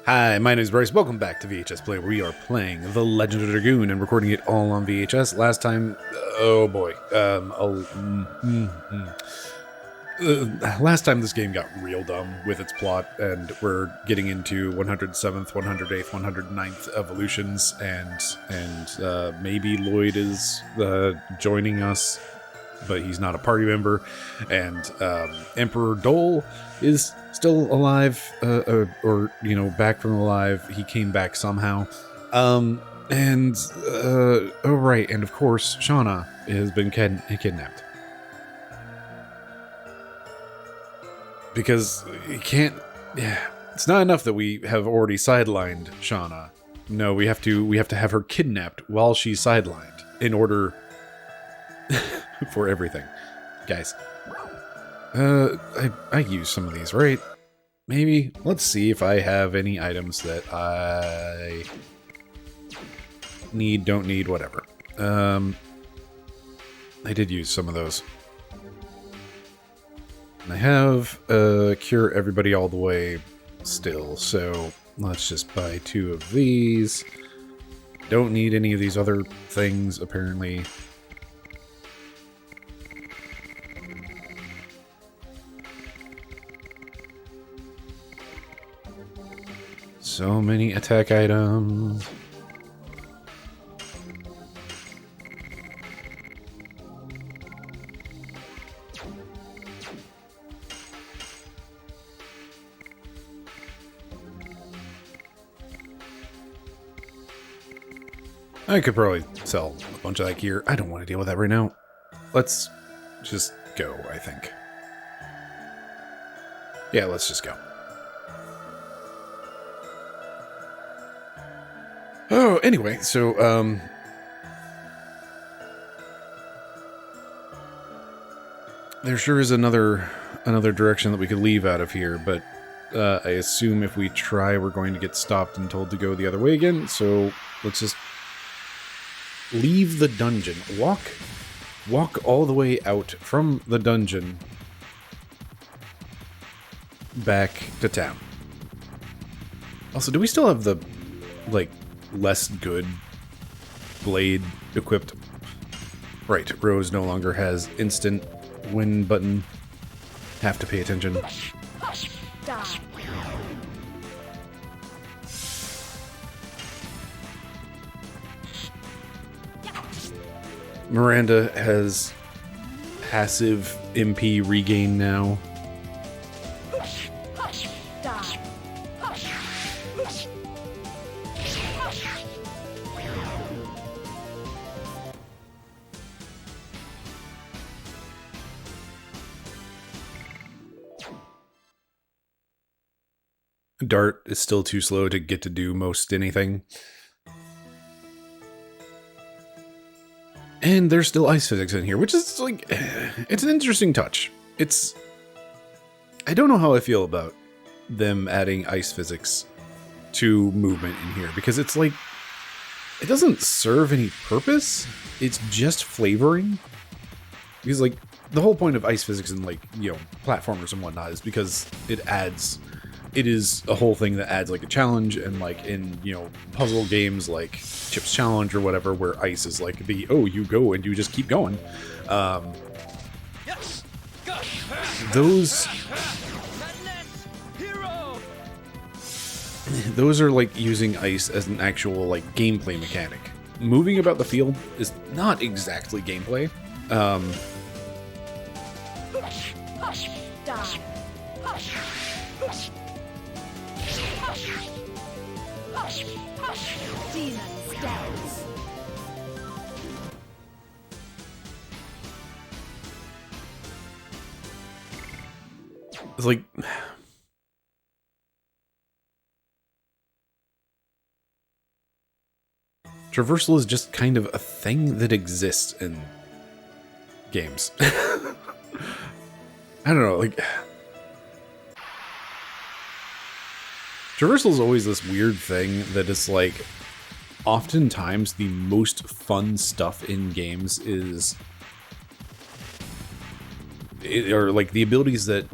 Hi, my name is Bryce. Welcome back to VHS Play, where we are playing The Legend of Dragoon and recording it all on VHS. Last time, oh boy, last time this game got real dumb with its plot, and we're getting into 107th, 108th, 109th evolutions, and maybe Lloyd is joining us, but he's not a party member, and Emperor Dole is still alive, or back from alive. He came back somehow, oh right, and of course Shauna has been kidnapped because you can't. Yeah, it's not enough that we have already sidelined Shauna. No, we have to have her kidnapped while she's sidelined in order for everything, guys. I used some of these, right? Maybe. Let's see if I have any items that I need, don't need, whatever. I did use some of those. And I have cure everybody all the way still, so let's just buy 2 of these. Don't need any of these other things, apparently. So many attack items. I could probably sell a bunch of that gear. I don't want to deal with that right now. Let's just go, I think. Yeah, let's just go. Oh, anyway, so, there sure is another direction that we could leave out of here, but, I assume if we try, we're going to get stopped and told to go the other way again, so let's just leave the dungeon. Walk all the way out from the dungeon back to town. Also, do we still have the, like, less good blade equipped? Right, Rose no longer has instant win button. Have to pay attention. Miranda has passive MP regain now. Dart is still too slow to get to do most anything. And there's still ice physics in here, which is, like, it's an interesting touch. I don't know how I feel about them adding ice physics to movement in here, because it's like, it doesn't serve any purpose. It's just flavoring. Because, like, the whole point of ice physics in, like, platformers and whatnot is because it is a whole thing that adds, like, a challenge, and, like, in, puzzle games like Chip's Challenge or whatever, where ice is like you go and you just keep going. Those are, like, using ice as an actual, like, gameplay mechanic. Moving about the field is not exactly gameplay. It's like, traversal is just kind of a thing that exists in games. I don't know, like, traversal is always this weird thing that is, like, oftentimes the most fun stuff in games is or like the abilities that,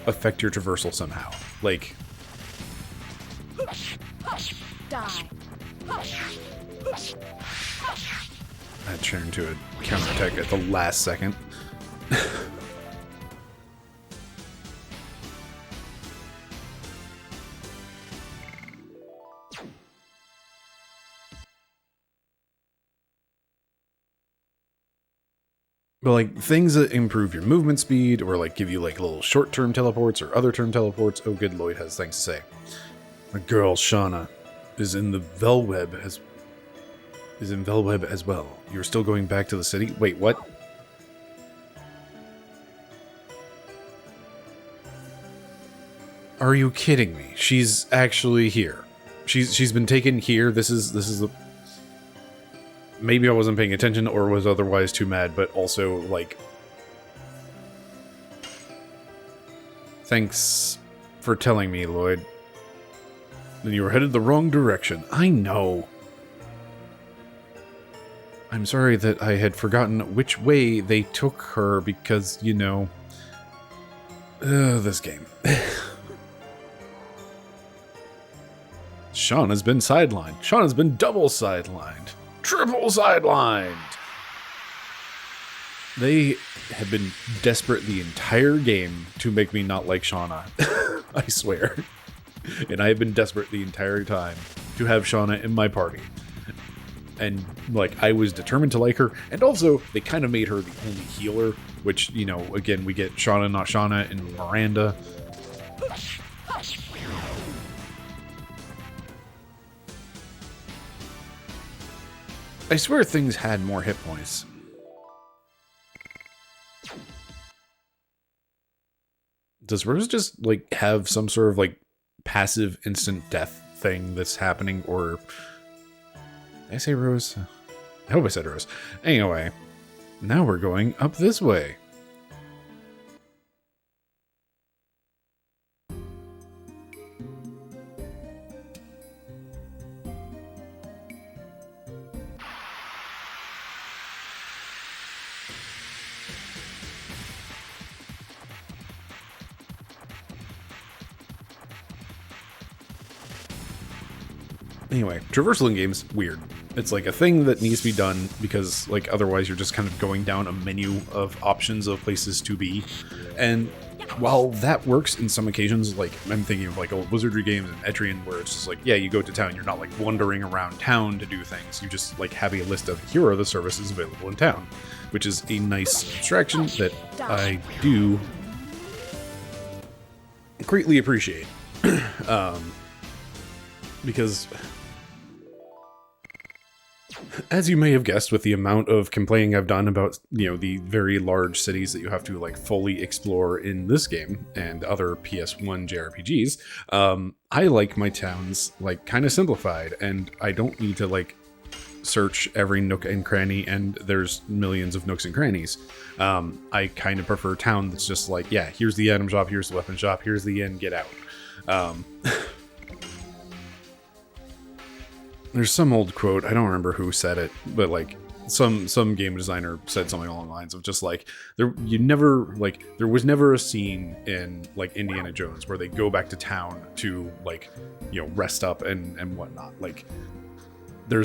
affect your traversal somehow. Like, Die. That turned into a counterattack at the last second. But like things that improve your movement speed or like give you like little short-term teleports or other term teleports. Oh, good, Lloyd has things to say. My girl Shauna is in the Velweb as well. You're still going back to the city? Wait, what? Are you kidding me? She's actually here. She's been taken here. This is the. Maybe I wasn't paying attention or was otherwise too mad, but also like. Thanks for telling me, Lloyd. Then you were headed the wrong direction. I know. I'm sorry that I had forgotten which way they took her because, you know... this game. Shauna's been sidelined. Shauna's been double sidelined. Triple sidelined! They have been desperate the entire game to make me not like Shauna. I swear. And I have been desperate the entire time to have Shauna in my party. And, like, I was determined to like her. And also, they kind of made her the only healer. Which, you know, again, we get Shauna, not Shauna, and Miranda. I swear things had more hit points. Does Rose just, like, have some sort of, like, passive instant death thing that's happening? Or... Did I say Rose? I hope I said Rose. Anyway, now we're going up this way. Anyway, traversal in games, weird. It's like a thing that needs to be done because, like, otherwise you're just kind of going down a menu of options of places to be. And while that works in some occasions, like, I'm thinking of, like, old Wizardry games and Etrian, where it's just like, yeah, you go to town, you're not, like, wandering around town to do things. You just, like, have a list of, here are the services available in town, which is a nice abstraction that I do greatly appreciate. Because... as you may have guessed, with the amount of complaining I've done about, you know, the very large cities that you have to, like, fully explore in this game and other PS1 JRPGs, I like my towns, like, kind of simplified, and I don't need to, like, search every nook and cranny, and there's millions of nooks and crannies. I kind of prefer a town that's just like, yeah, here's the item shop, here's the weapon shop, here's the inn, get out. There's some old quote, I don't remember who said it, but like some game designer said something along the lines of just like, there was never a scene in like Indiana Jones where they go back to town to like, you know, rest up and whatnot. Like there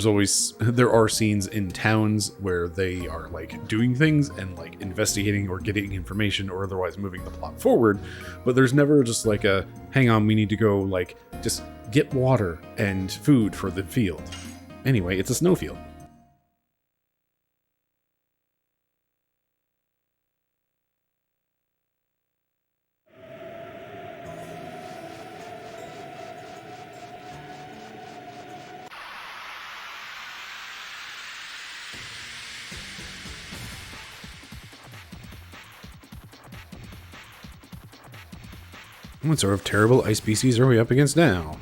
are scenes in towns where they are like doing things and like investigating or getting information or otherwise moving the plot forward, but there's never just like a, hang on, we need to go like just get water and food for the field. Anyway, it's a snowfield. What sort of terrible ice species are we up against now?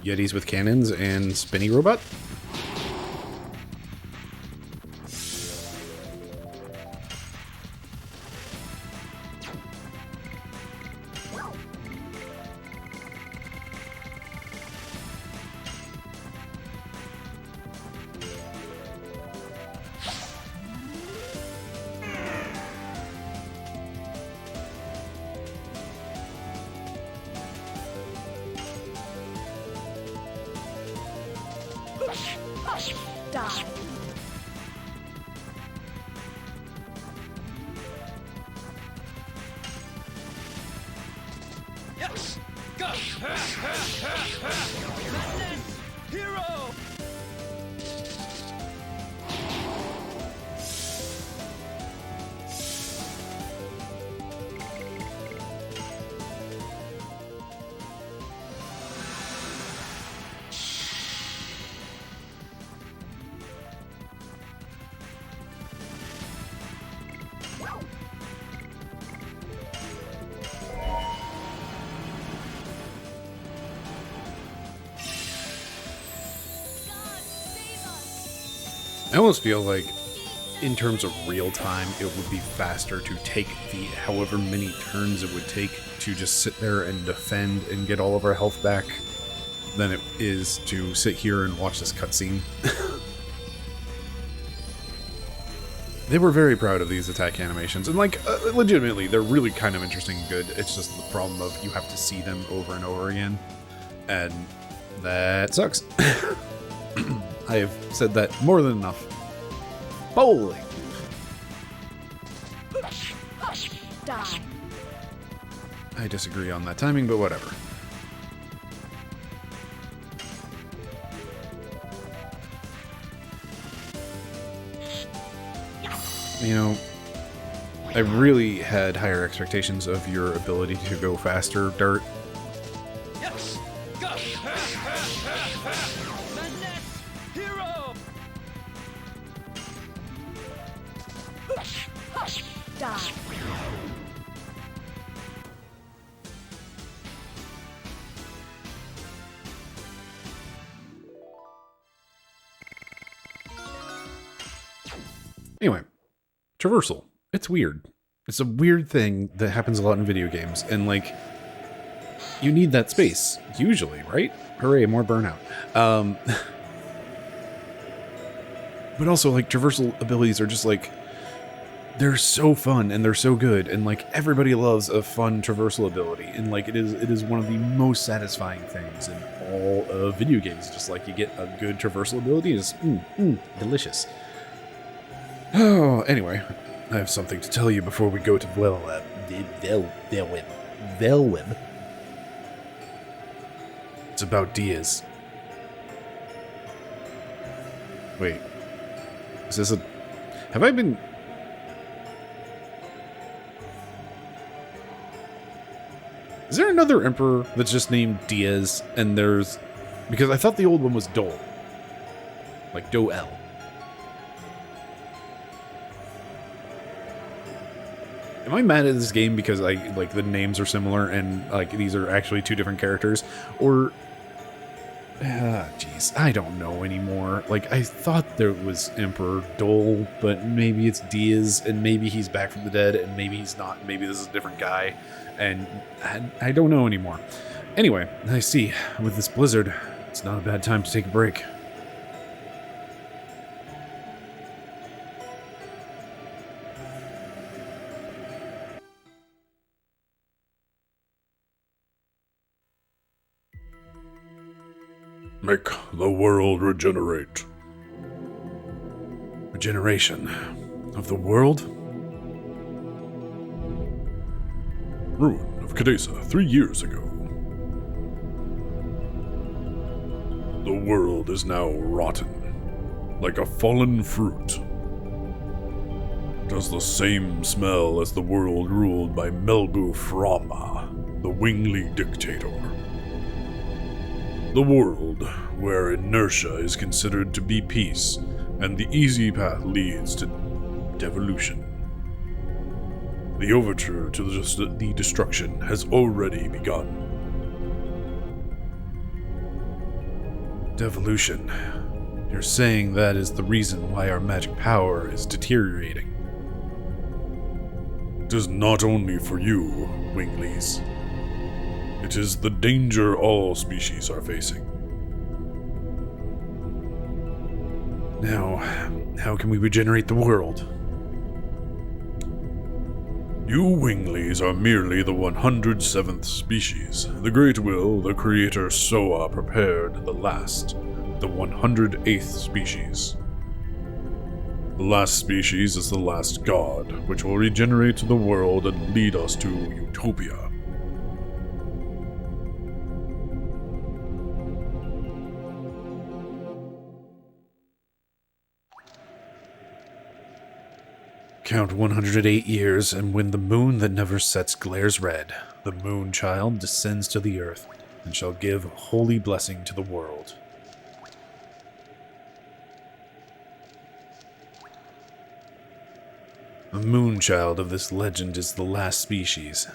Yetis with cannons and spinny robot? Die. Yes! Go! Hero! I almost feel like, in terms of real time, it would be faster to take the however many turns it would take to just sit there and defend and get all of our health back than it is to sit here and watch this cutscene. They were very proud of these attack animations, and like, legitimately, they're really kind of interesting and good. It's just the problem of you have to see them over and over again, and that sucks. I have said that more than enough. Bowling! Die. I disagree on that timing, but whatever. You know, I really had higher expectations of your ability to go faster, Dart. Yes! Go! Madness! Hero! Die. Anyway, traversal. It's weird. It's a weird thing that happens a lot in video games, and like, you need that space, usually, right? Hooray, more burnout. But also, like, traversal abilities are just like, they're so fun and they're so good, and like, everybody loves a fun traversal ability, and like, it is one of the most satisfying things in all of video games. Just like, you get a good traversal ability, it's delicious. Oh, anyway, I have something to tell you before we go to Velweb. It's about Diaz. Wait, is this a... Have I been... Is there another emperor that's just named Diaz, and there's... Because I thought the old one was Dole. Like Doel. Am I mad at this game because like the names are similar and like these are actually two different characters? Or... jeez, I don't know anymore. Like, I thought there was Emperor Dole, but maybe it's Diaz, and maybe he's back from the dead, and maybe he's not. Maybe this is a different guy, and I don't know anymore. Anyway, I see, with this blizzard, it's not a bad time to take a break. Make the world regenerate. Regeneration of the world? Ruin of Kadesa 3 years ago. The world is now rotten, like a fallen fruit. It has the same smell as the world ruled by Melbu Frama, the Wingly dictator. The world where inertia is considered to be peace, and the easy path leads to devolution. The overture to the destruction has already begun. Devolution. You're saying that is the reason why our magic power is deteriorating. It is not only for you, Winglies. It is the danger all species are facing. Now, how can we regenerate the world? You Winglies are merely the 107th species. The Great Will, the Creator Soa prepared the last. the 108th species. The last species is the last god, which will regenerate the world and lead us to utopia. Count 108 years, and when the moon that never sets glares red, the moon child descends to the earth and shall give holy blessing to the world. The moon child of this legend is the last species.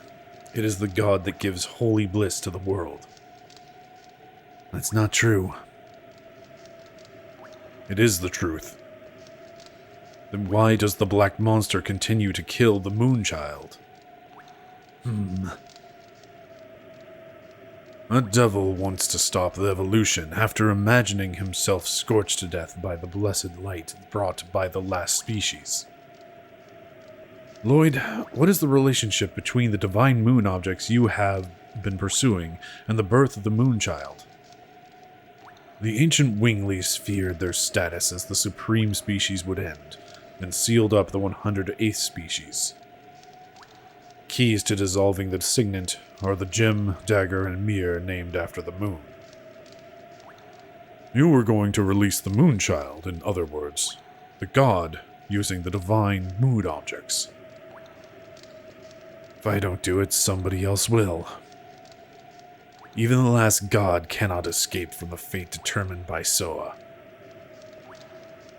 It is the god that gives holy bliss to the world. That's not true. It is the truth. Then why does the black monster continue to kill the moon child? A devil wants to stop the evolution after imagining himself scorched to death by the blessed light brought by the last species. Lloyd, what is the relationship between the divine moon objects you have been pursuing and the birth of the moon child? The ancient Winglies feared their status as the supreme species would end, and sealed up the 108th species. Keys to dissolving the signet are the gem, dagger, and mirror named after the moon. You were going to release the moon child, in other words, the god using the divine mood objects. If I don't do it, somebody else will. Even the last god cannot escape from the fate determined by Soa.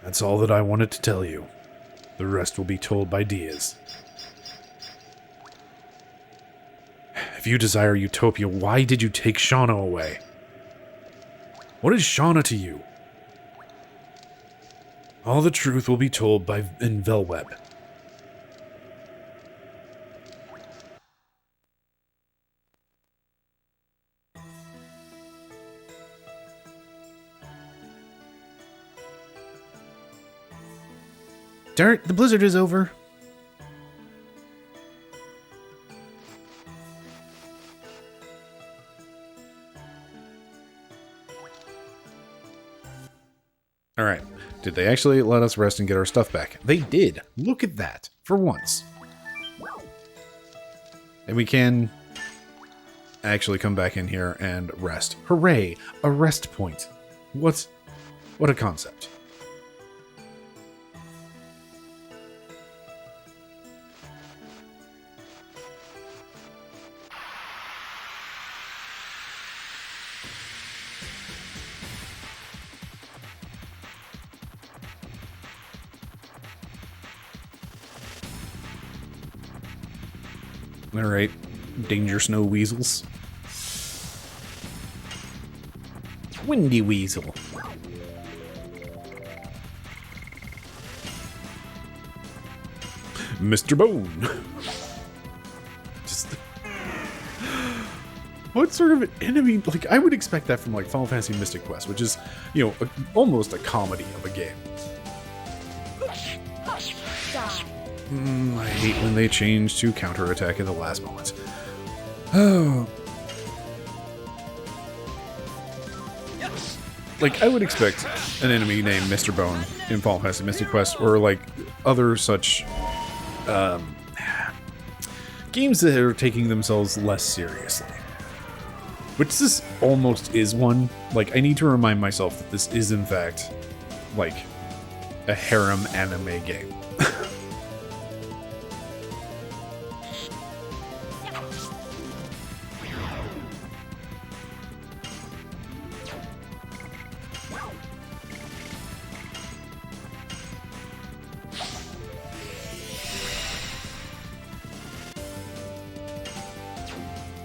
That's all that I wanted to tell you. The rest will be told by Diaz. If you desire utopia, why did you take Shauna away? What is Shauna to you? All the truth will be told in Velweb. Dart, the blizzard is over. Alright, did they actually let us rest and get our stuff back? They did. Look at that, for once. And we can actually come back in here and rest. Hooray, a rest point. What a concept. Alright, danger snow weasels. Windy weasel. Mr. Bone. Just... what sort of an enemy? Like, I would expect that from, like, Final Fantasy Mystic Quest, which is, you know, almost a comedy of a game. I hate when they change to counterattack at the last moment. Oh. Like, I would expect an enemy named Mr. Bone in Final Fantasy Mystic Quest, or, like, other such, games that are taking themselves less seriously. Which this almost is one. Like, I need to remind myself that this is, in fact, like, a harem anime game.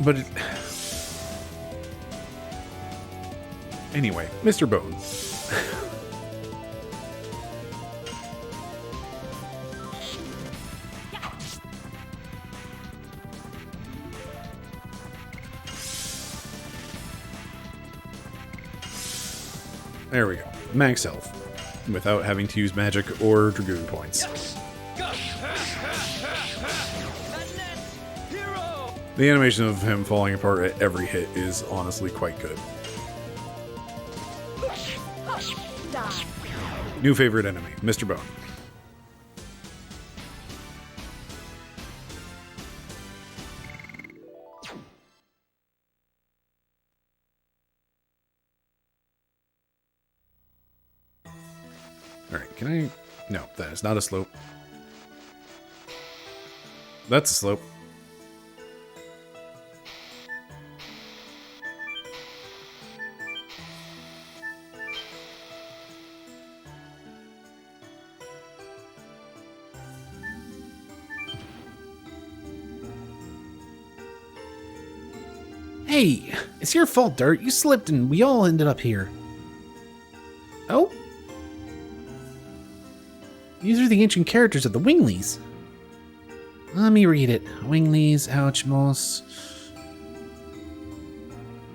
But it... anyway, Mr. Bone. There we go. Max health. Without having to use magic or Dragoon points. The animation of him falling apart at every hit is honestly quite good. New favorite enemy, Mr. Bone. Alright, can I... No, that is not a slope. That's a slope. Hey, it's your fault, Dirt. You slipped and we all ended up here. Oh? These are the ancient characters of the Winglies. Let me read it. Winglies, Ouchmos.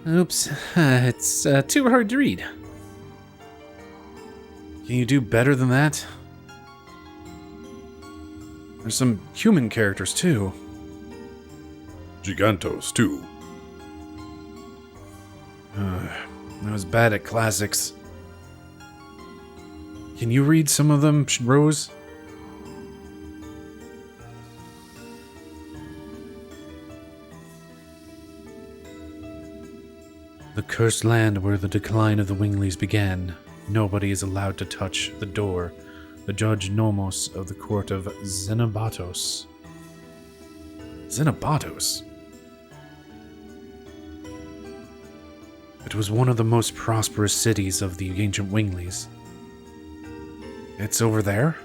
Oops, it's too hard to read. Can you do better than that? There's some human characters, too. Gigantos, too. I was bad at classics. Can you read some of them, Rose? The cursed land where the decline of the Winglies began. Nobody is allowed to touch the door. The judge Nomos of the court of Xenobatos. Xenobatos? It was one of the most prosperous cities of the ancient Winglies. It's over there?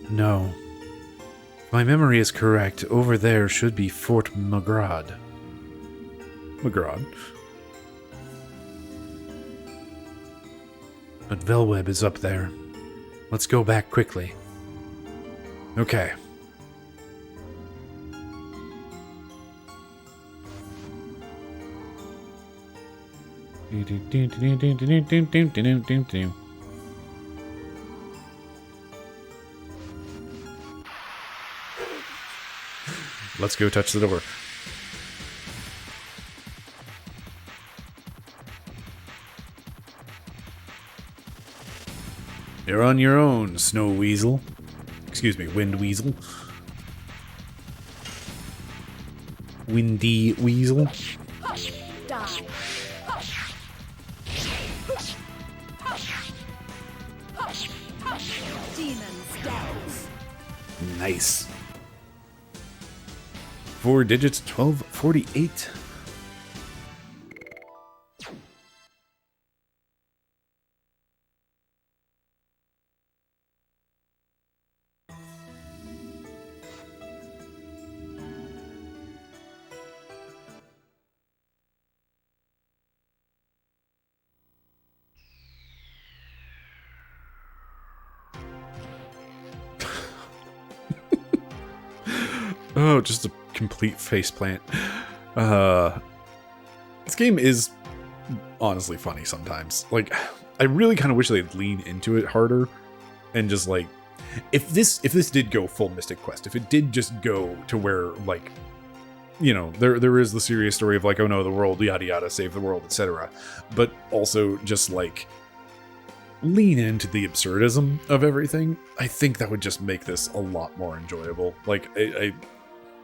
No. If my memory is correct, over there should be Fort Magrad. Magrad? But Velweb is up there. Let's go back quickly. Okay. Let's go touch the door. You're on your own, Snow Weasel. Excuse me, Wind Weasel. Windy Weasel. Die. Demon's dance. Nice. 4 digits, 1248. Oh, just a complete faceplant. This game is honestly funny sometimes. Like, I really kind of wish they'd lean into it harder and just like, if this did go full Mystic Quest, if it did just go to where, like, you know, there is the serious story of like, oh no, the world, yada yada, save the world, etc. But also just like lean into the absurdism of everything. I think that would just make this a lot more enjoyable. Like, I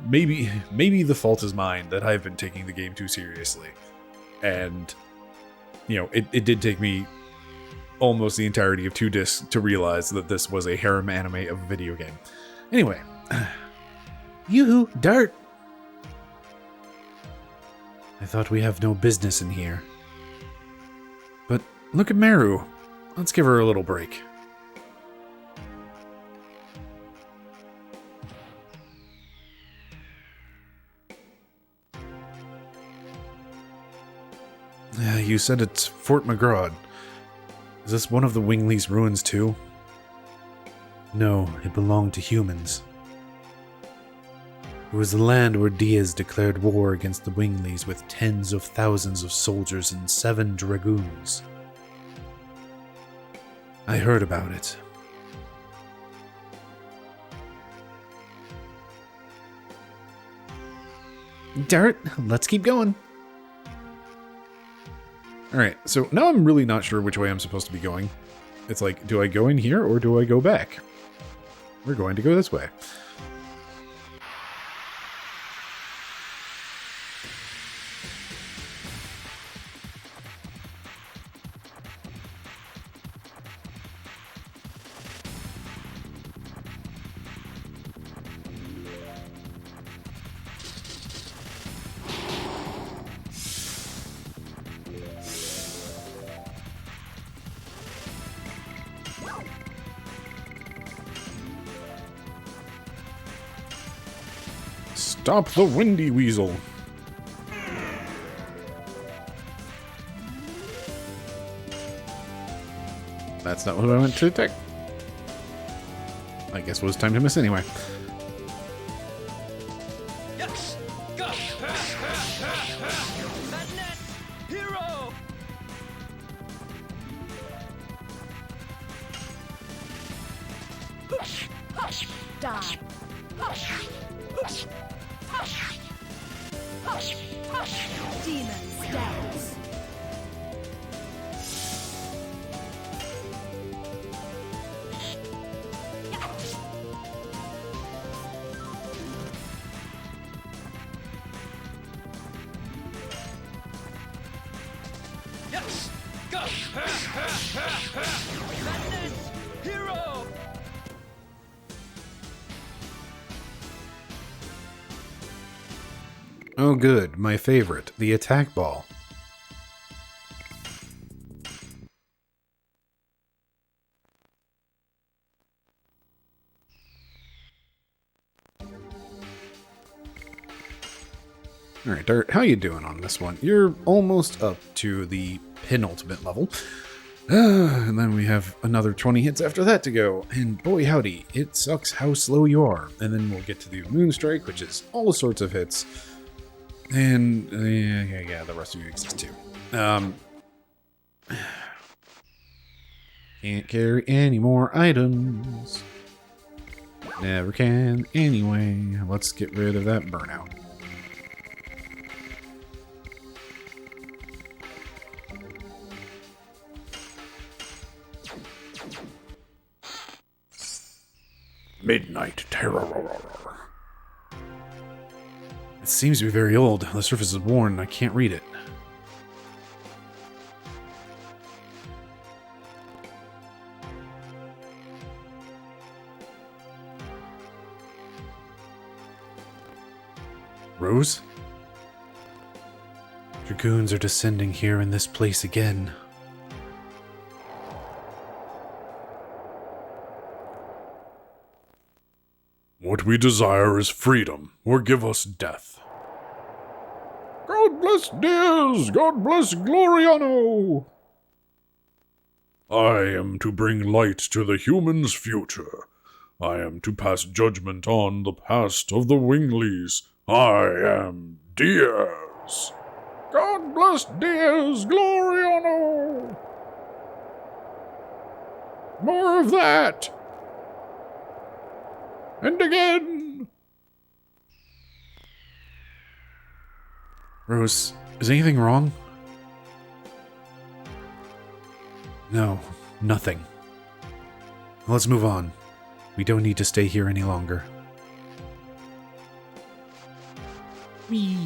maybe the fault is mine that I've been taking the game too seriously. And, you know, it did take me almost the entirety of 2 discs to realize that this was a harem anime of a video game. Anyway. Yoo-hoo, Dirt! I thought we have no business in here. But look at Meru. Let's give her a little break. You said it's Fort Magrad. Is this one of the Winglies' ruins too? No, it belonged to humans. It was the land where Diaz declared war against the Winglies with tens of thousands of soldiers and 7 dragoons. I heard about it. Dirt, let's keep going. Alright, so now I'm really not sure which way I'm supposed to be going. It's like, do I go in here or do I go back? We're going to go this way. Stop the windy weasel. That's not what I went to attack. I guess it was time to miss anyway. Yes! Go! Madness! Hero! Die. Demon stance. Yes! Go! Madness! Hero! Oh good, my favorite, the attack ball. Alright, Dart, how you doing on this one? You're almost up to the penultimate level. And then we have another 20 hits after that to go. And boy howdy, it sucks how slow you are. And then we'll get to the Moonstrike, which is all sorts of hits. And yeah, the rest of you exist too. Can't carry any more items. Never can anyway. Let's get rid of that burnout. Midnight Terror. It seems to be very old. The surface is worn and I can't read it. Rose? Dragoons are descending here in this place again. What we desire is freedom, or give us death. God bless Diaz! God bless Gloriano! I am to bring light to the human's future. I am to pass judgment on the past of the Wingleys. I am Diaz. God bless Diaz Gloriano! More of that! And again! Rose, is anything wrong? No, nothing. Let's move on. We don't need to stay here any longer. Whee!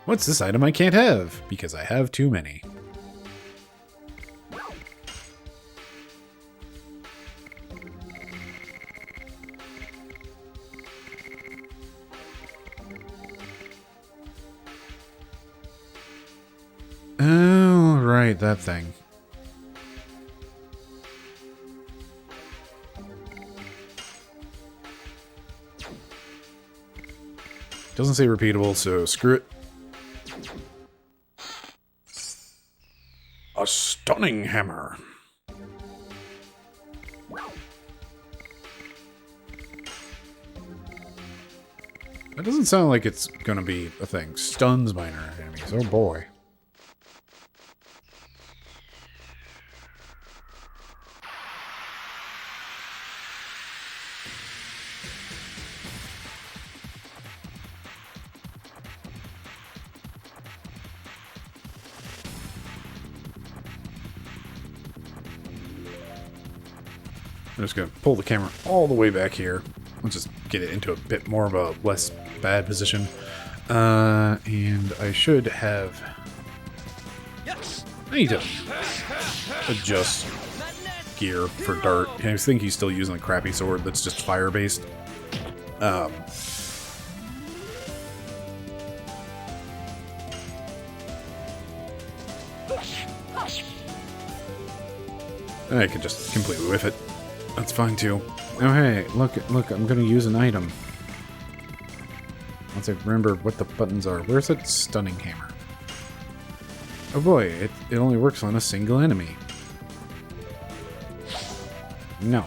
What's this item I can't have? Because I have too many. Oh, right, that thing. Doesn't say repeatable, so screw it. A stunning hammer. That doesn't sound like it's gonna be a thing. Stuns minor enemies. Oh boy. I'm just going to pull the camera all the way back here. Let's just get it into a bit more of a less bad position. And I should have... Yes. I need to adjust gear for Dart. I think he's still using a crappy sword that's just fire-based. I could just completely whiff it. That's fine too. Oh hey, look, I'm gonna use an item. Once I remember what the buttons are. Where's that stunning hammer? Oh boy, it only works on a single enemy. No.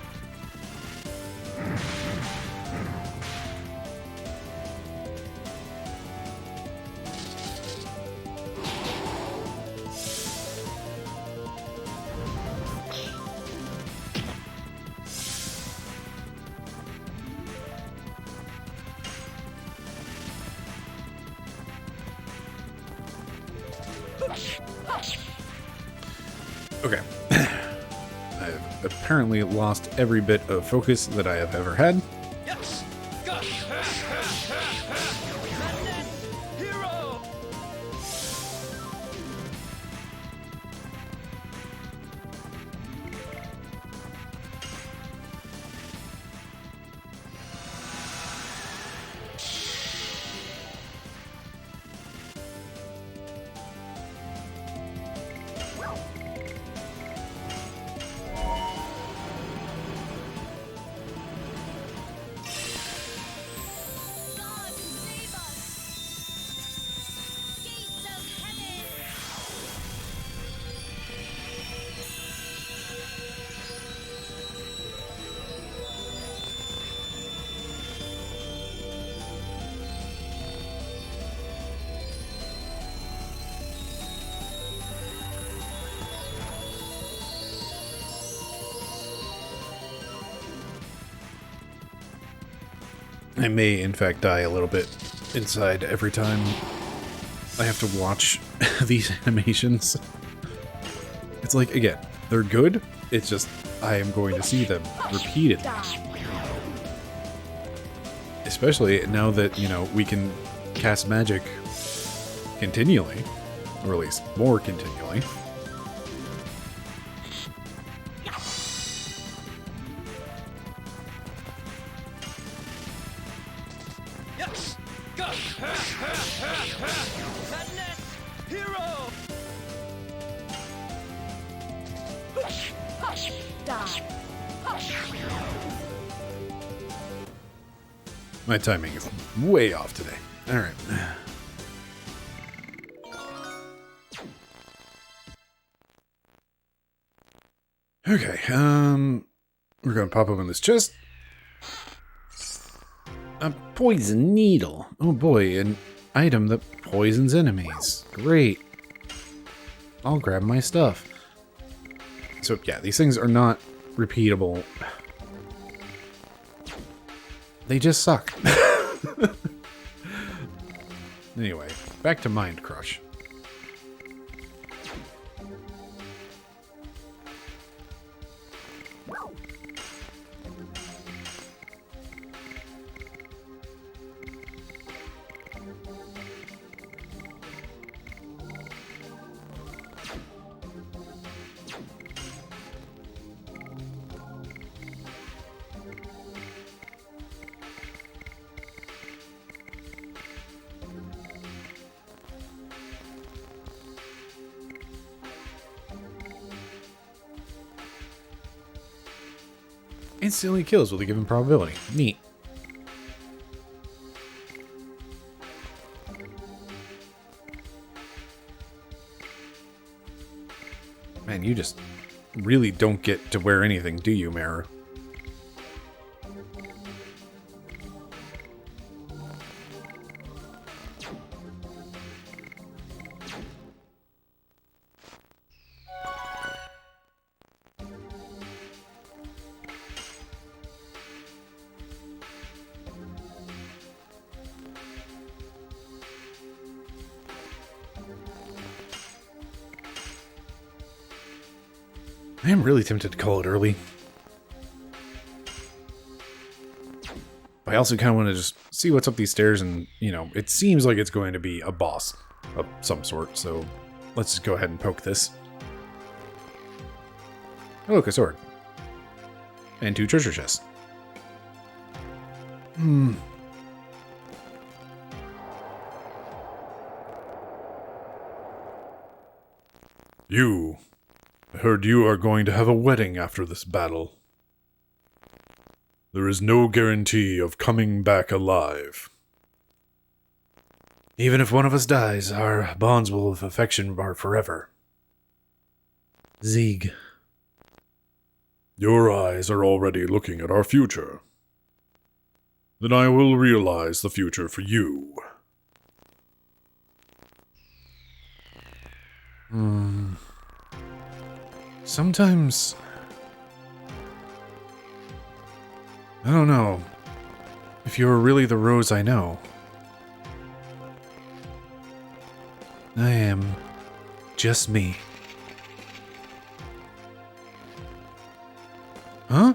Okay. I've apparently lost every bit of focus that I have ever had. Yes. Go. Madness. Hero. God save us! Gates of heaven! I may, in fact, die a little bit inside every time I have to watch these animations. It's like, again, they're good. It's just, I am going to see them repeatedly. Die! Especially now that, you know, we can cast magic continually. Or at least more continually. Yes. Go. Madness. Hero. Die! My timing is way off today. Alright. Okay, we're gonna pop open this chest. A poison needle. Oh boy, an item that poisons enemies. Great. I'll grab my stuff. So yeah, these things are not repeatable. They just suck. Anyway, back to Mind Crush. Instantly kills with a given probability. Neat. Man, you just really don't get to wear anything, do you, Mara? I am really tempted to call it early. I also kind of want to just see what's up these stairs, and, you know, it seems like it's going to be a boss of some sort, so let's just go ahead and poke this. Oh, look, a sword. And 2 treasure chests. I heard you are going to have a wedding after this battle. There is no guarantee of coming back alive. Even if one of us dies, our bonds of affection are forever. Zieg. Your eyes are already looking at our future. Then I will realize the future for you. Sometimes... I don't know. If you're really the Rose I know. I am just me. Huh?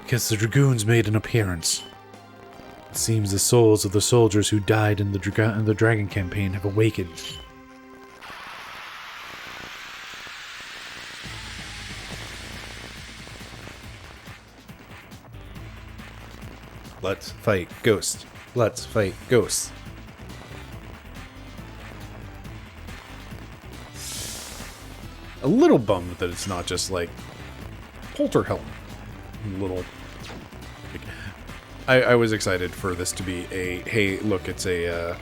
Because the Dragoons made an appearance. It seems the souls of the soldiers who died in the Dragon campaign have awakened. Let's fight ghosts. Let's fight ghosts. A little bummed that it's not just like Polterhelm. A little. I was excited for this to be a, hey, look, it's a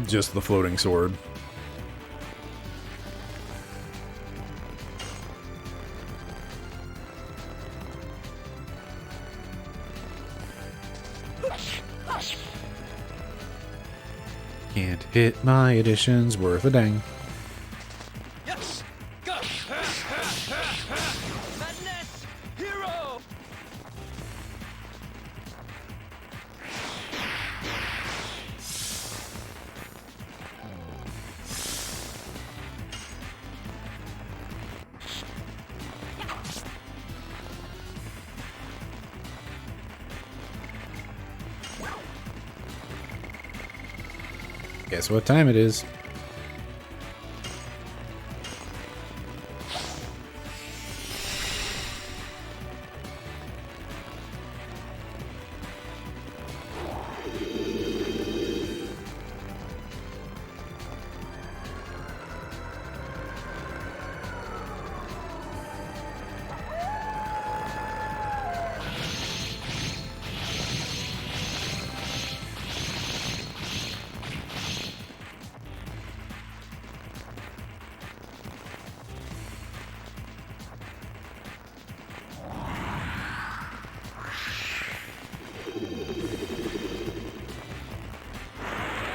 just the floating sword. Can't hit my additions worth a dang. Yes! Go! Madness! Hero! Guess what time it is?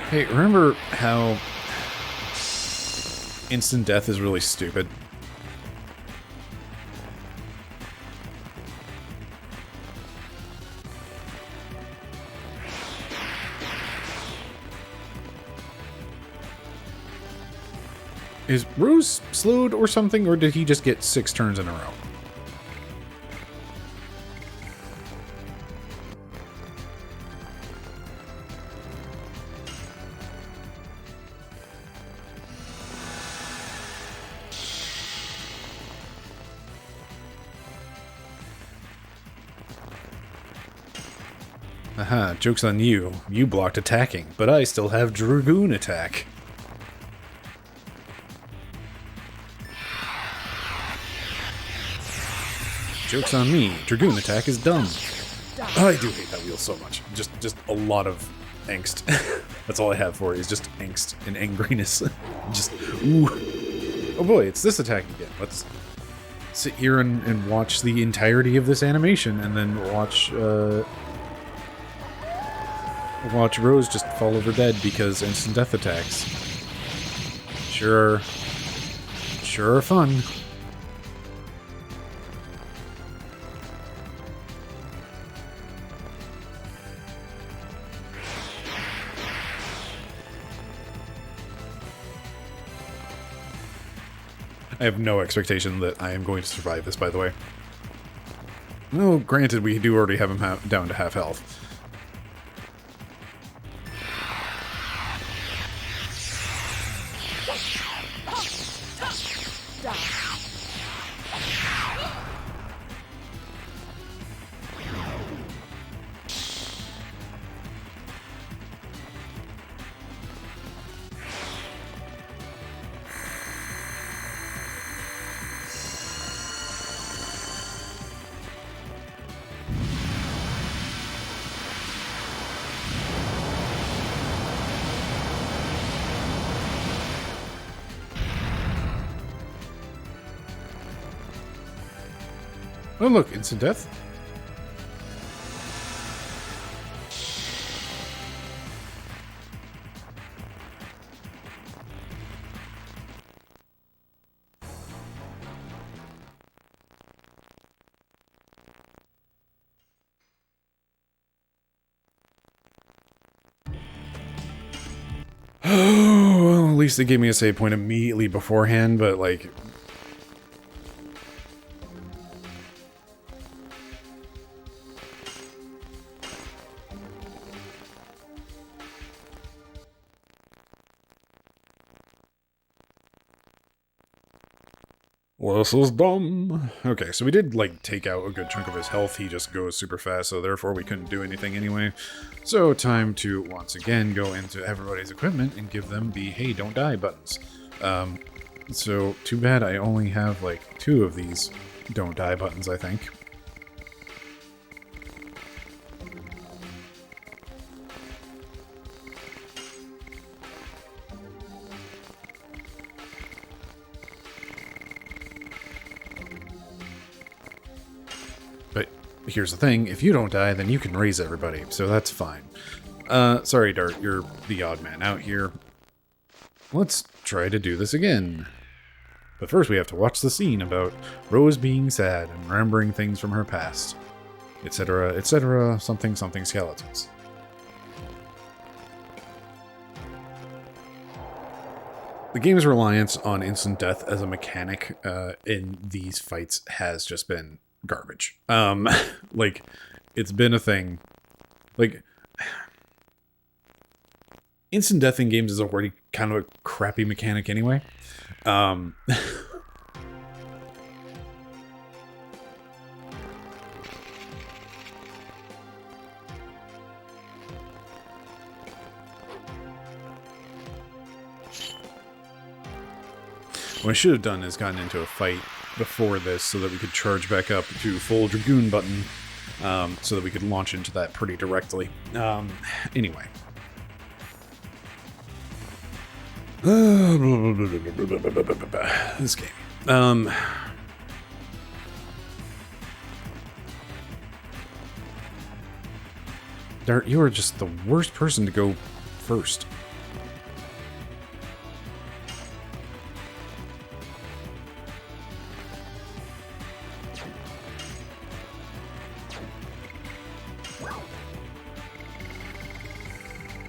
Hey, remember how instant death is really stupid? Is Rose slowed or something, or did he just get 6 turns in a row? Aha, joke's on you. You blocked attacking, but I still have Dragoon attack. Joke's on me. Dragoon attack is dumb. Oh, I do hate that wheel so much. Just a lot of angst. That's all I have for it, is just angst and angriness. Just, ooh. Oh boy, it's this attack again. Let's sit here and watch the entirety of this animation, and then watch Rose just fall over dead because instant death attacks. Sure are fun. I have no expectation that I am going to survive this, by the way. Well, granted, we do already have him down to half health. Oh look, instant death. Oh, well, at least they gave me a save point immediately beforehand, but like... This is dumb. Okay, so we did, like, take out a good chunk of his health. He just goes super fast, so therefore we couldn't do anything anyway. So time to, once again, go into everybody's equipment and give them the hey, don't die buttons. So too bad I only have, like, 2 of these don't die buttons, I think. But here's the thing, if you don't die, then you can raise everybody, so that's fine. Sorry, Dart, you're the odd man out here. Let's try to do this again. But first we have to watch the scene about Rose being sad and remembering things from her past. Etc., etc., something something skeletons. The game's reliance on instant death as a mechanic in these fights has just been garbage. Like, it's been a thing. Like, instant death in games is already kind of a crappy mechanic anyway. What I should have done is gotten into a fight before this so that we could charge back up to full Dragoon button, so that we could launch into that pretty directly. Anyway. This game. Dart, you are just the worst person to go first.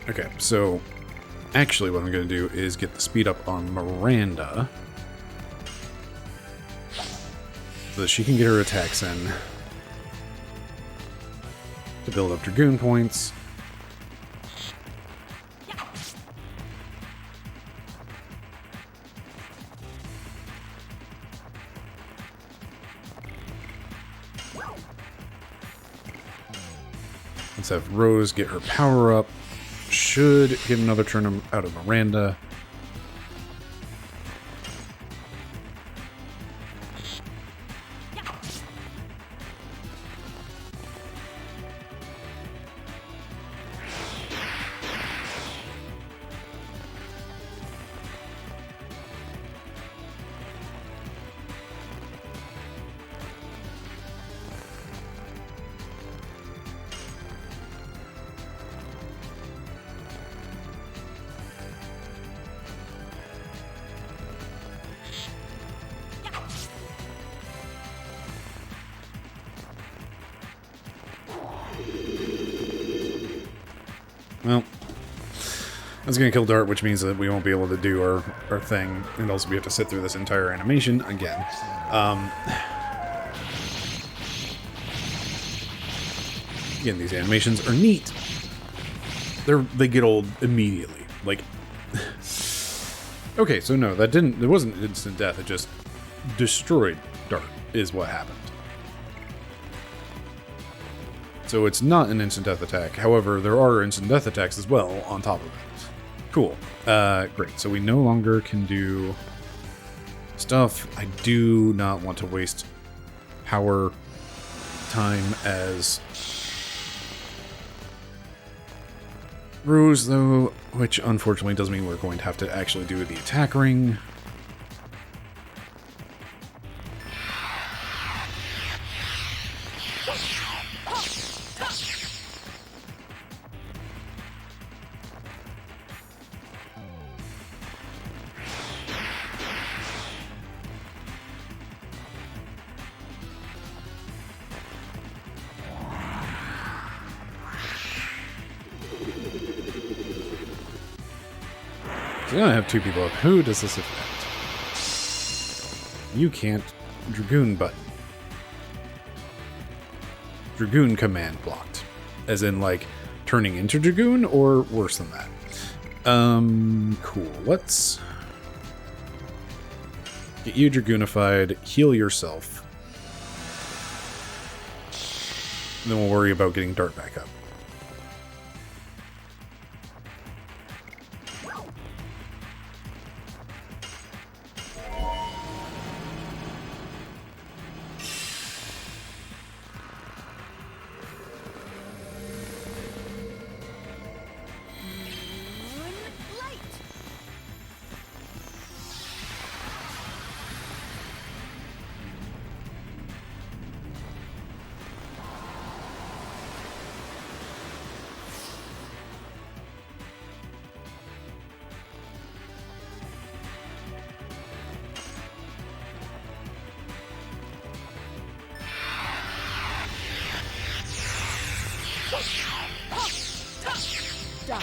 Okay, so actually what I'm going to do is get the speed up on Miranda so that she can get her attacks in to build up Dragoon points. Let's have Rose get her power up. Should get another turn out of Miranda. Well, That's going to kill Dart, which means that we won't be able to do our thing, and also we have to sit through this entire animation again. Again, these animations are neat. They get old immediately. Like, okay, so no, it wasn't instant death. It just destroyed Dart, is what happened. So it's not an instant death attack. However, there are instant death attacks as well on top of it. Cool. Great. So we no longer can do stuff. I do not want to waste power time as Rose, though, which unfortunately does mean we're going to have to actually do the attack ring. So now I have two people up. Who does this affect? You can't. Dragoon button. Dragoon command blocked. As in, like, turning into Dragoon, or worse than that? Cool. Let's get you Dragoonified, heal yourself. And then we'll worry about getting Dart back up. Light. Die.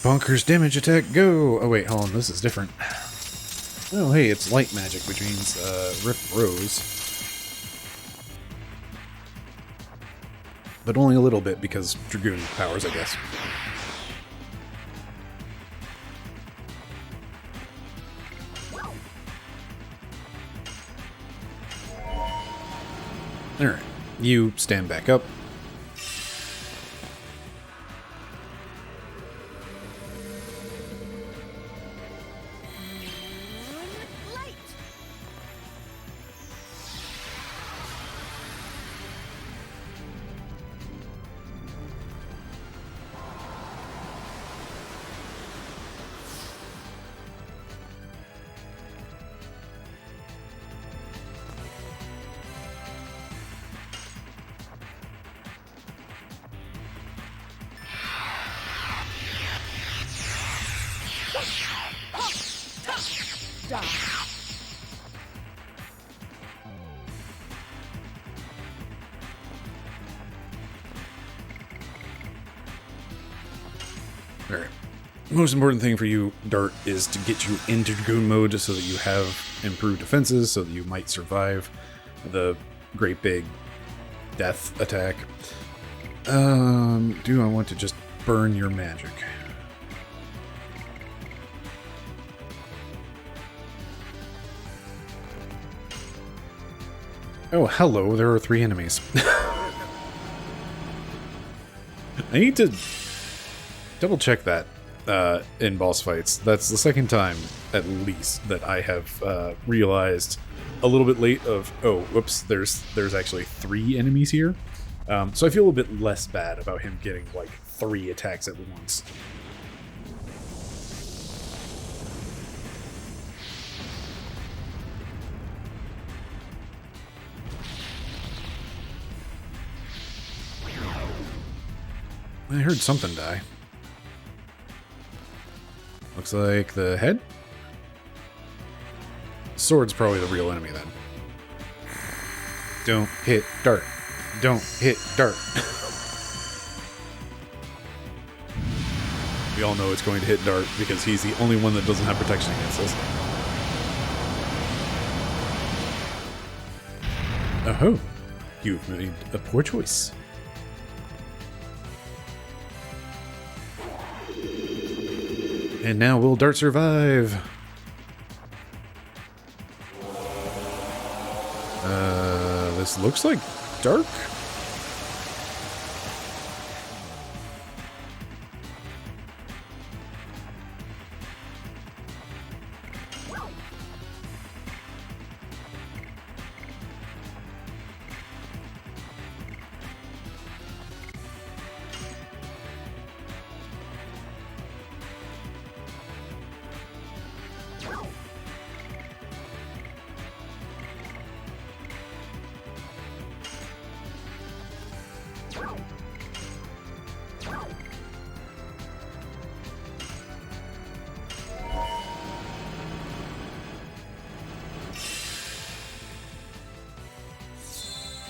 Bonkers damage attack, go! Oh wait, hold on, this is different. Oh hey, it's light magic, which means Rip Rose. But only a little bit because Dragoon powers, I guess. Alright, you stand back up. Light. Die. Alright. Most important thing for you, Dart, is to get you into Dragoon mode so that you have improved defenses, so that you might survive the great big death attack. Do I want to just burn your magic? Oh, hello, there are 3 enemies. I need to double check that in boss fights. That's the second time, at least, that I have realized a little bit late of, oh, whoops, there's actually 3 enemies here. So I feel a bit less bad about him getting, like, 3 attacks at once. I heard something die. Looks like the head? Sword's probably the real enemy then. Don't hit dart. Don't hit dart. We all know it's going to hit dart because he's the only one that doesn't have protection against us. Oh, you've made a poor choice. And now will Dart survive? This looks like Dark.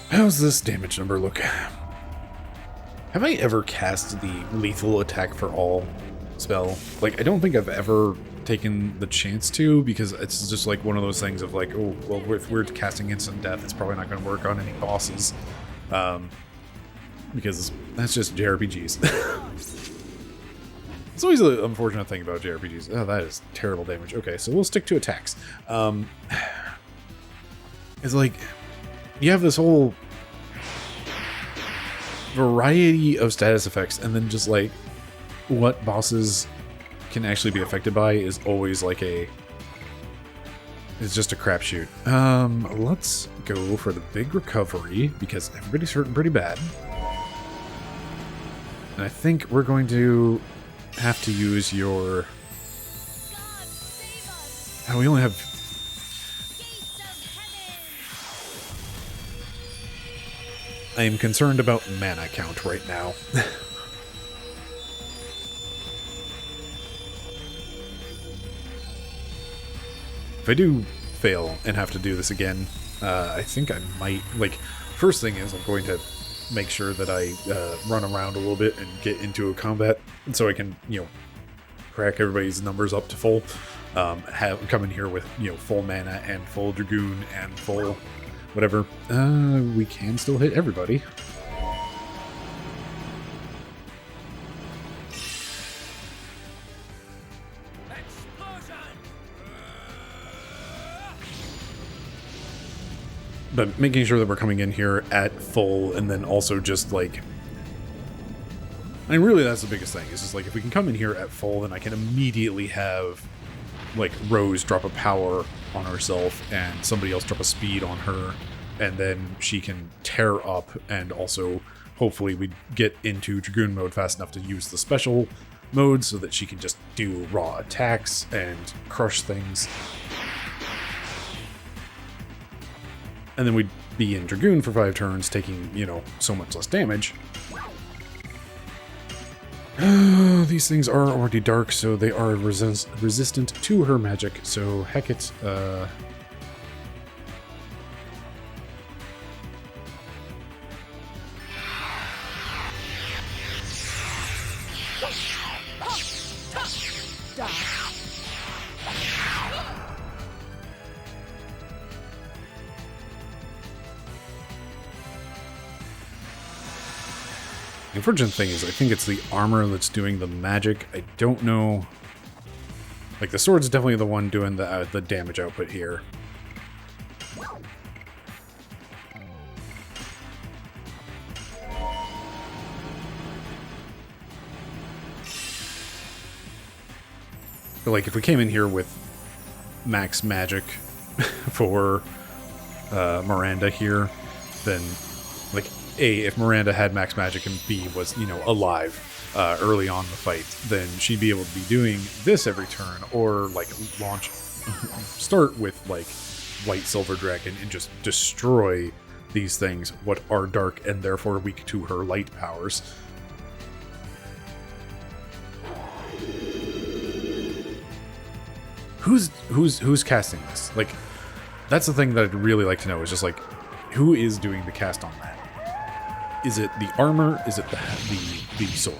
How's this damage number look? Have I ever cast the lethal attack for all spell? Like, I don't think I've ever taken the chance to, because it's just like one of those things of like, oh, well, if we're casting instant death, it's probably not going to work on any bosses. Because that's just JRPGs. It's always an unfortunate thing about JRPGs. Oh, that is terrible damage. Okay, so we'll stick to attacks. It's like, you have this whole variety of status effects, and then just like what bosses can actually be affected by is always like it's just a crapshoot. Let's go for the big recovery because everybody's hurting pretty bad. And I think we're going to have to use your... Oh, we only have... I am concerned about mana count right now. If I do fail and have to do this again, I think I might... Like, first thing is I'm going to make sure that I run around a little bit and get into a combat, and so I can, you know, crack everybody's numbers up to full. Come in here with, you know, full mana and full Dragoon and full whatever. We can still hit everybody. But making sure that we're coming in here at full, and then also just like... I mean, really, that's the biggest thing. Is just like, if we can come in here at full, then I can immediately have, like, Rose drop a power on herself, and somebody else drop a speed on her, and then she can tear up, and also, hopefully, we get into Dragoon mode fast enough to use the special mode, so that she can just do raw attacks and crush things. And then we'd be in Dragoon for 5 turns, taking, you know, so much less damage. These things are already dark, so they are resistant to her magic, so heck it. The unfortunate thing is, I think it's the armor that's doing the magic. I don't know. Like, the sword's definitely the one doing the damage output here. But, like, if we came in here with max magic for Miranda here, then, like, A, if Miranda had max magic and B was, you know, alive early on in the fight, then she'd be able to be doing this every turn, or, like, start with, like, White Silver Dragon and just destroy these things, what are dark and therefore weak to her light powers. Who's casting this? Like, That's the thing that I'd really like to know, is just like, who is doing the cast on that? Is it the armor? Is it the sword?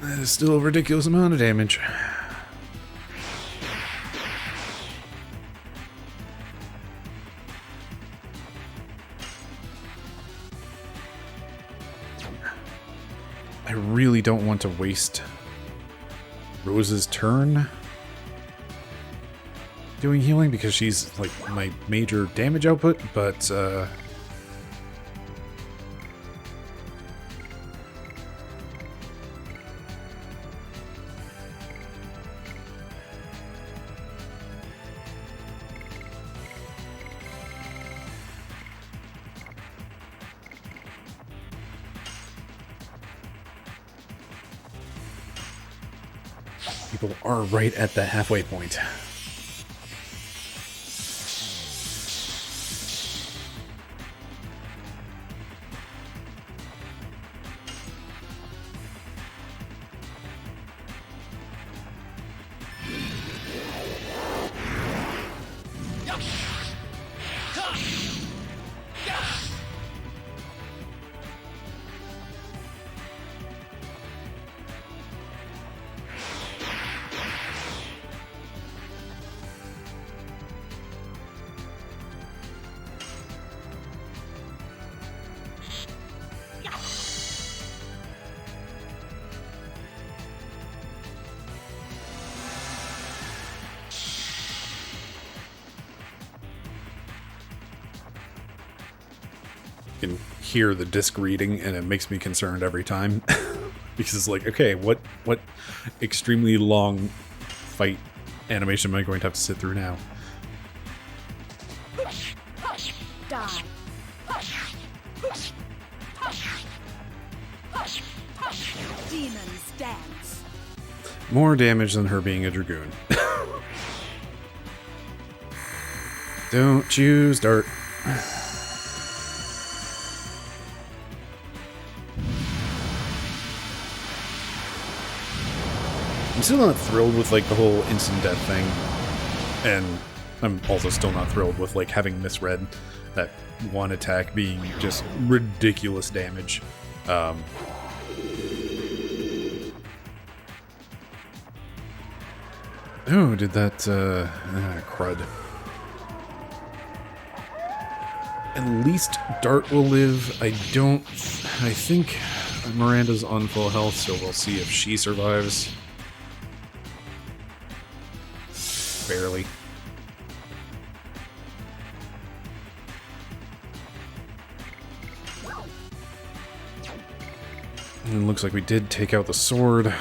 That is still a ridiculous amount of damage. I really don't want to waste Rose's turn doing healing because she's like my major damage output, but people are right at the halfway point. Can hear the disc reading, and it makes me concerned every time because it's like, okay, what extremely long fight animation am I going to have to sit through now? Die. Demons dance. More damage than her being a dragoon. Don't you start. I'm still not thrilled with like the whole instant death thing, and I'm also still not thrilled with like having misread that one attack being just ridiculous damage. Oh, did that crud. At least Dart will live. I think Miranda's on full health, so we'll see if she survives. Barely. And it looks like we did take out the sword.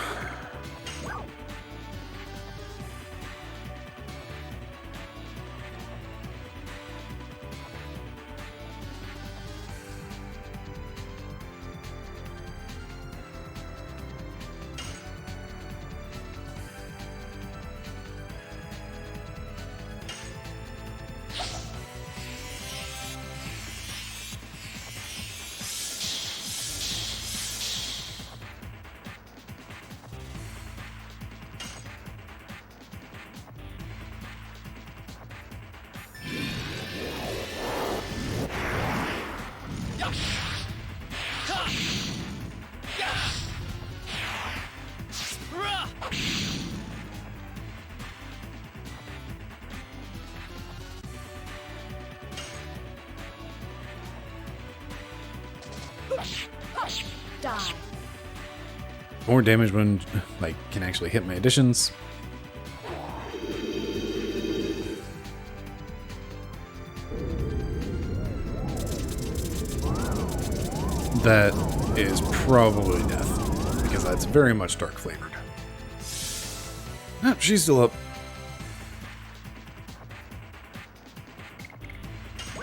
Die. More damage when like can actually hit my additions. That is probably death, because that's very much dark flavored. Ah, she's still up.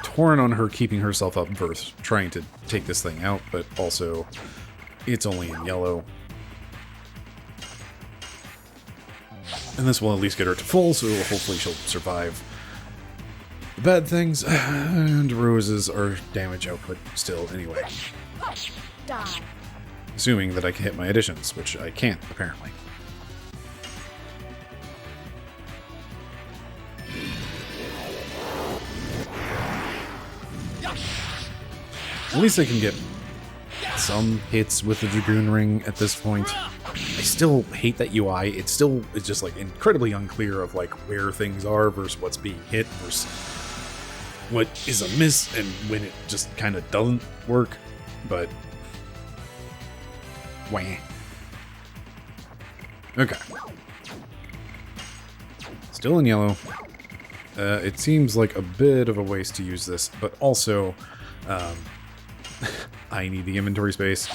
Torn on her keeping herself up versus trying to take this thing out, but also it's only in yellow. And this will at least get her to full, so hopefully she'll survive the bad things. And Rose's are damage output still anyway. Die. assuming that I can hit my additions, which I can't, apparently. At least I can get some hits with the Dragoon Ring at this point. I still hate that UI. It still is just like incredibly unclear of like where things are versus what's being hit versus what is a miss and when it just kind of doesn't work. But wah. Okay. Still in yellow. It seems like a bit of a waste to use this, but also I need the inventory space.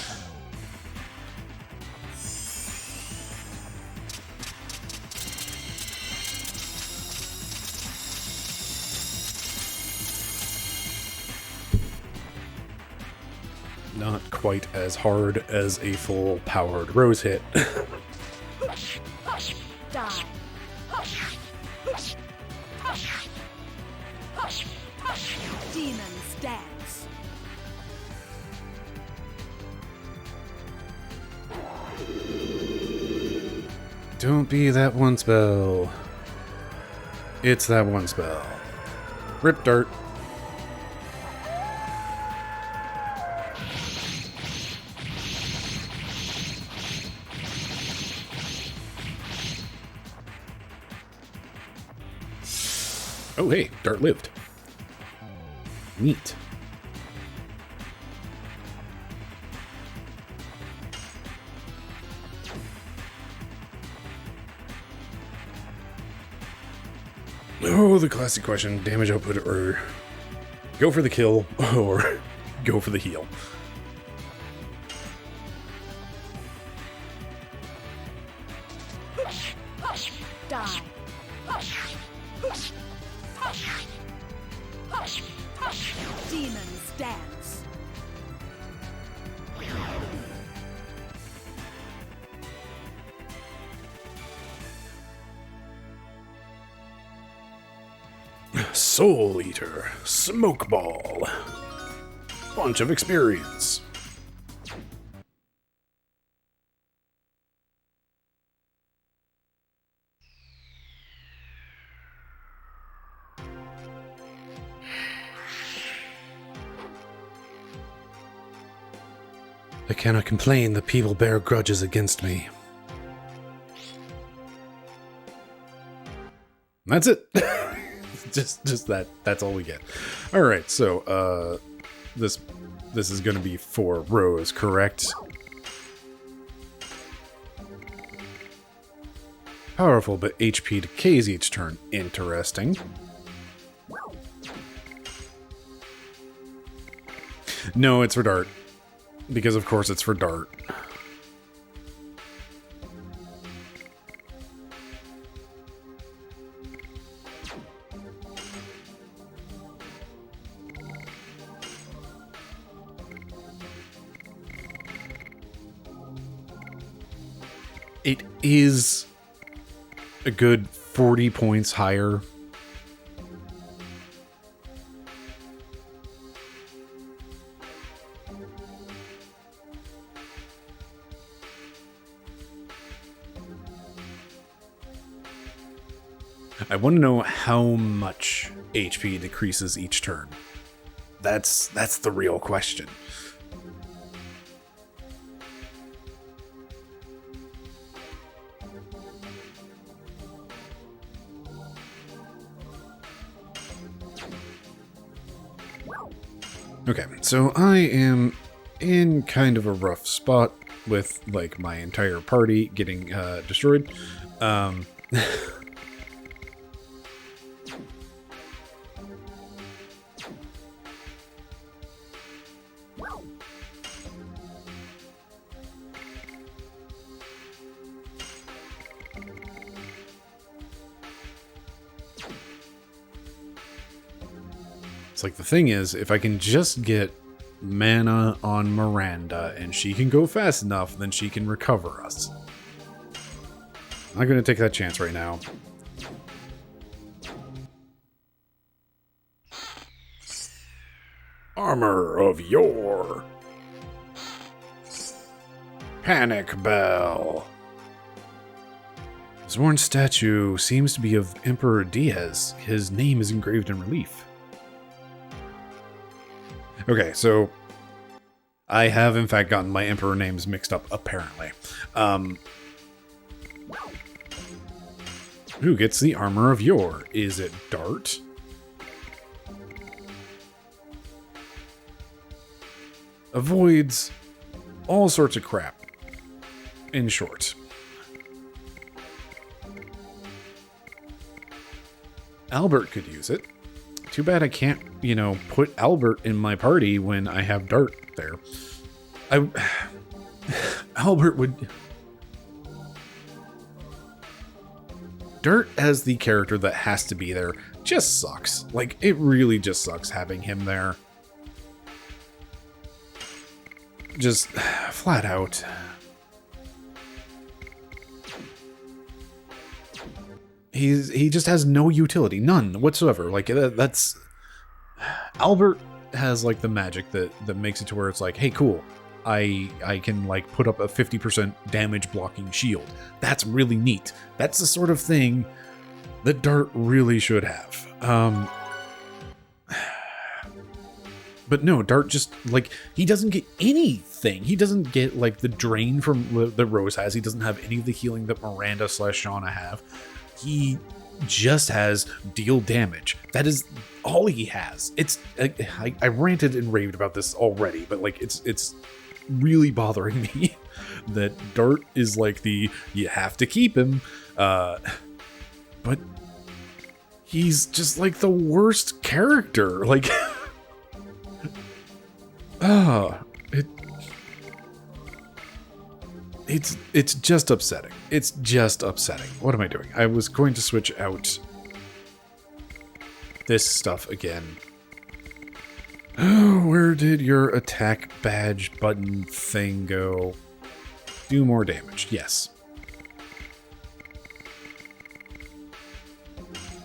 Not quite as hard as a full powered rose hit. Die. Demons dance. Don't be that one spell. It's that one spell. Rip Dart. Oh, hey, Dart lived. Neat. Oh, the classic question, damage output, or go for the kill, or go for the heal. Die. Demons dance. Soul Eater, Smoke Ball. Bunch of experience. I cannot complain, the people bear grudges against me. That's it. just that. That's all we get. All right. So, this is going to be for Rose, correct? Powerful, but HP decays each turn. Interesting. No, it's for Dart. Because of course it's for Dart. It is a good 40 points higher. I want to know how much HP decreases each turn. That's the real question. Okay, so I am in kind of a rough spot with like my entire party getting destroyed. It's like the thing is, if I can just get mana on Miranda and she can go fast enough, then she can recover us. I'm not going to take that chance right now. Armor of Yore. Panic Bell. The sworn statue seems to be of Emperor Diaz. His name is engraved in relief. Okay, so I have in fact gotten my Emperor names mixed up, apparently. Who gets the armor of yore? Is it Dart? Avoids all sorts of crap, in short. Albert could use it. Too bad I can't, put Albert in my party when I have Dart there. Albert would... Dart as the character that has to be there just sucks. Like, it really just sucks having him there. Just flat out. He just has no utility, none whatsoever. Like that's Albert has like the magic that makes it to where it's like, hey, cool, I can like put up a 50% damage blocking shield. That's really neat. That's the sort of thing that Dart really should have. But no, Dart just, like, he doesn't get anything. He doesn't get, like, the drain from that Rose has. He doesn't have any of the healing that Miranda / Shauna have. He just has deal damage. That is all he has. It's, I ranted and raved about this already, but, like, it's really bothering me that Dart is, like, you have to keep him, but he's just, like, the worst character. Like... It's just upsetting. It's just upsetting. What am I doing? I was going to switch out this stuff again. Where did your attack badge button thing go? Do more damage. Yes.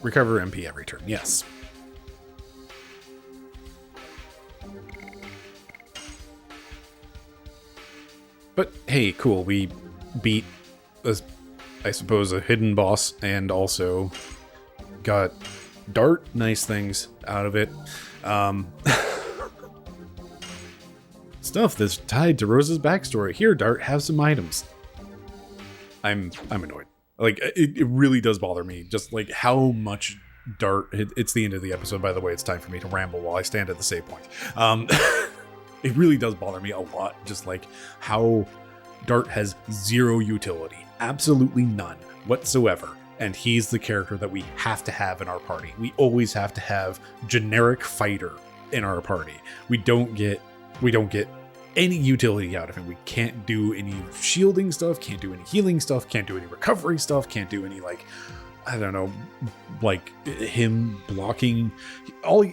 Recover MP every turn. Yes. But hey, cool, we beat, I suppose, a hidden boss, and also got Dart, nice things out of it. Stuff that's tied to Rose's backstory. Here, Dart, have some items. I'm annoyed. Like, it really does bother me, just like how much Dart, it's the end of the episode, by the way, it's time for me to ramble while I stand at the save point. It really does bother me a lot, just like how Dart has zero utility. Absolutely none whatsoever. And he's the character that we have to have in our party. We always have to have generic fighter in our party. We don't get any utility out of him. We can't do any shielding stuff, can't do any healing stuff, can't do any recovery stuff, can't do any, like, I don't know, like him blocking.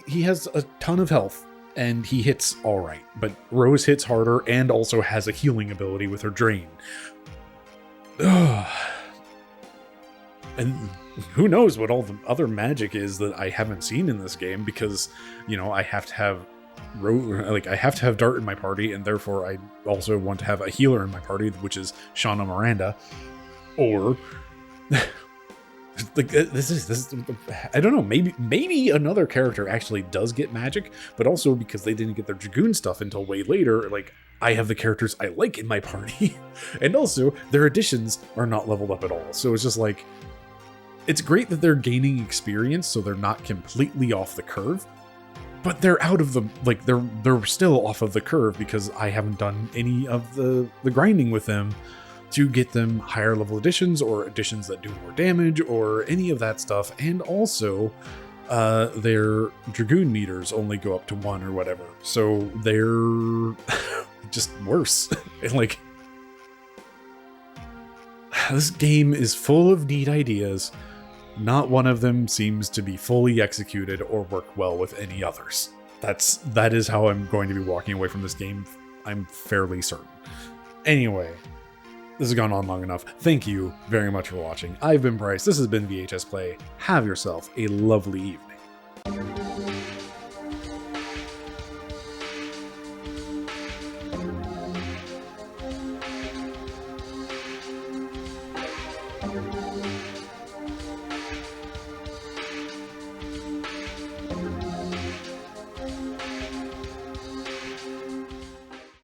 He has a ton of health. And he hits all right, but Rose hits harder and also has a healing ability with her drain. Ugh. And who knows what all the other magic is that I haven't seen in this game, because, I have to have I have to have Dart in my party, and therefore I also want to have a healer in my party, which is Shauna Miranda, or like this is I don't know, maybe another character actually does get magic, but also because they didn't get their Dragoon stuff until way later, like I have the characters I like in my party, and also their additions are not leveled up at all. So it's just like, it's great that they're gaining experience, so they're not completely off the curve, but they're out of the, like, they're still off of the curve because I haven't done any of the grinding with them to get them higher level additions or additions that do more damage or any of that stuff. And also their Dragoon meters only go up to 1 or whatever, so they're just worse. And like, this game is full of neat ideas. Not one of them seems to be fully executed or work well with any others. That is how I'm going to be walking away from this game, I'm fairly certain. Anyway, this has gone on long enough. Thank you very much for watching. I've been Bryce. This has been VHS Play. Have yourself a lovely evening.